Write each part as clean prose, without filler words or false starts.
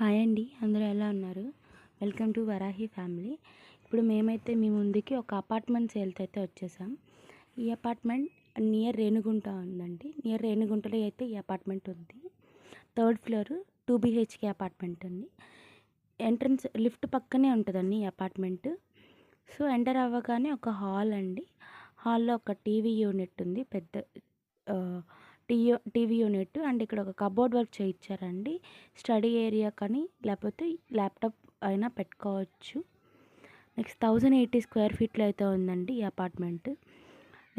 Hi అండి, అందరూ ఎలా ఉన్నారు? Welcome to Varahi family. ఇప్పుడు మేమైతే మీ ముందుకి ఒక అపార్ట్మెంట్ సేల్కి అయితే వచ్చేసాం. ఈ అపార్ట్మెంట్ నియర్ రేణిగుంట ఉందండి. నియర్ రేణిగుంటలో అయితే ఈ అపార్ట్మెంట్ ఉంది. 3rd ఫ్లోర్ 2 BHK అపార్ట్మెంట్ అండి. ఎంట్రన్స్ లిఫ్ట్ పక్కనే ఉంటుందండి ఈ అపార్ట్మెంట్. సో ఎంటర్ అవ్వగానే ఒక హాల్ అండి. హాల్లో ఒక టీవీ యూనిట్ ఉంది, పెద్ద టీవీ యూనిట్. అండ్ ఇక్కడ ఒక కబోర్డ్ వర్క్ చేయించారండి. స్టడీ ఏరియా కానీ లేకపోతే ల్యాప్టాప్ అయినా పెట్టుకోవచ్చు. నెక్స్ట్ 1080 స్క్వేర్ ఫీట్లో అయితే ఉందండి ఈ అపార్ట్మెంట్.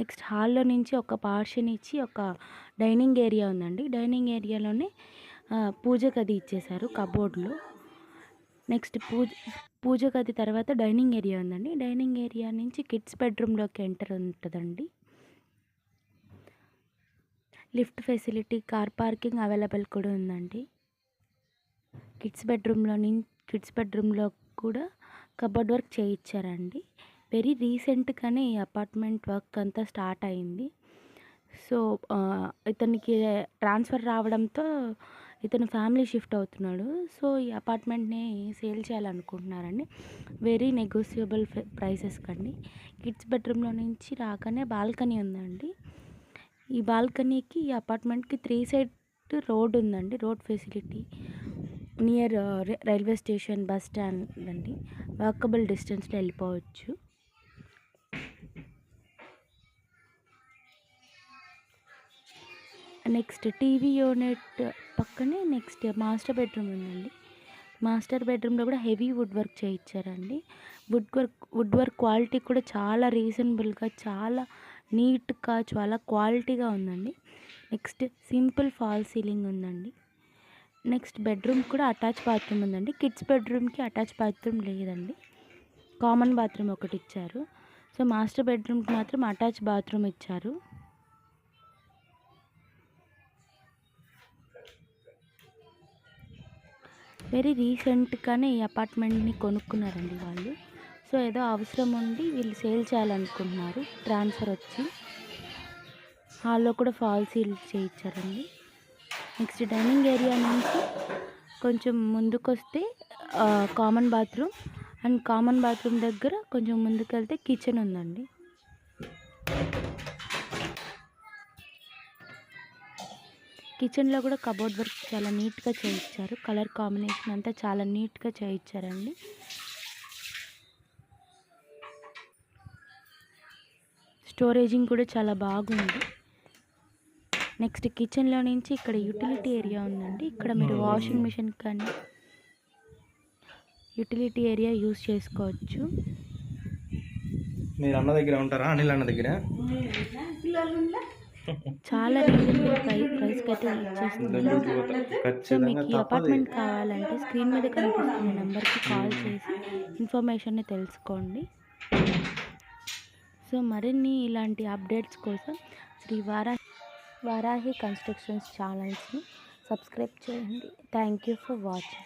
నెక్స్ట్ హాల్లో నుంచి ఒక పార్షన్ ఇచ్చి ఒక డైనింగ్ ఏరియా ఉందండి. డైనింగ్ ఏరియాలోనే పూజ గది ఇచ్చేశారు కబోర్డ్లో. నెక్స్ట్ పూజ గది తర్వాత డైనింగ్ ఏరియా ఉందండి. డైనింగ్ ఏరియా నుంచి కిడ్స్ బెడ్రూమ్లోకి ఎంటర్ ఉంటుందండి. Lift facility, car parking available కూడా ఉందండి. కిడ్స్ బెడ్రూమ్లో కూడా కబోర్డ్ వర్క్ చేయించారండి. వెరీ రీసెంట్గానే ఈ అపార్ట్మెంట్ వర్క్ అంతా స్టార్ట్ అయింది. సో ఇతనికి ట్రాన్స్ఫర్ రావడంతో ఇతను ఫ్యామిలీ షిఫ్ట్ అవుతున్నాడు. సో ఈ అపార్ట్మెంట్ని సేల్ చేయాలనుకుంటున్నారండి. వెరీ నెగోషియబుల్ ప్రైసెస్ కండి. కిడ్స్ బెడ్రూమ్లో నుంచి రాగానే బాల్కనీ ఉందండి. ఈ బాల్కనీకి ఈ అపార్ట్మెంట్కి 3 సైడ్ రోడ్ ఉందండి. Road facility near railway station, bus stand అండి. వాకబుల్ డిస్టెన్స్లో వెళ్ళిపోవచ్చు. నెక్స్ట్ టీవీ యూనిట్ పక్కనే నెక్స్ట్ మాస్టర్ బెడ్రూమ్ ఉందండి. మాస్టర్ బెడ్రూమ్లో కూడా హెవీ వుడ్ వర్క్ చేయించారండి. వుడ్ వర్క్ క్వాలిటీ కూడా చాలా రీజనబుల్గా, చాలా నీట్గా, చాలా క్వాలిటీగా ఉందండి. నెక్స్ట్ సింపుల్ ఫాల్ సీలింగ్ ఉందండి. నెక్స్ట్ బెడ్రూమ్ కూడా అటాచ్ బాత్రూమ్ ఉందండి. కిడ్స్ బెడ్రూమ్కి అటాచ్ బాత్రూమ్ లేదండి, కామన్ బాత్రూమ్ ఒకటి ఇచ్చారు. సో మాస్టర్ బెడ్రూమ్కి మాత్రం అటాచ్ బాత్రూమ్ ఇచ్చారు. వెరీ రీసెంట్గానే ఈ అపార్ట్మెంట్ని కొనుక్కున్నారండి వాళ్ళు. సో ఏదో అవసరం ఉండి వీళ్ళు సేల్ చేయాలనుకుంటున్నారు. ట్రాన్స్ఫర్ వచ్చి హాల్లో కూడా ఫాల్ సీల్ చేయించారండి. నెక్స్ట్ డైనింగ్ ఏరియా నుంచి కొంచెం ముందుకొస్తే common bathroom, and common bathroom దగ్గర కొంచెం ముందుకెళ్తే కిచెన్ ఉందండి. కిచెన్లో కూడా కబోర్డ్ వర్క్ చాలా నీట్గా చేయించారు. కలర్ కాంబినేషన్ అంతా చాలా నీట్గా చేయించారండి. స్టోరేజింగ్ కూడా చాలా బాగుంది. నెక్స్ట్ కిచెన్లో నుంచి ఇక్కడ యూటిలిటీ ఏరియా ఉందండి. ఇక్కడ మీరు వాషింగ్ మిషన్ కానీ యూటిలిటీ ఏరియా యూస్ చేసుకోవచ్చు. మీరు అన్న దగ్గర ఉంటారా? అనిల్ అన్న దగ్గర చాలా రీజనబుల్ ప్రైస్కి అయితే ఇచ్చేస్తుంది. సో మీకు ఈ అపార్ట్మెంట్ కావాలంటే స్క్రీన్ మీద కనిపిస్తున్న నెంబర్కి కాల్ చేసి ఇన్ఫర్మేషన్ని తెలుసుకోండి. సో మరిన్ని ఇలాంటి అప్డేట్స్ కోసం శ్రీ వారాహి కన్స్ట్రక్షన్స్ ఛానల్స్ని సబ్స్క్రైబ్ చేయండి. Thank you for watching.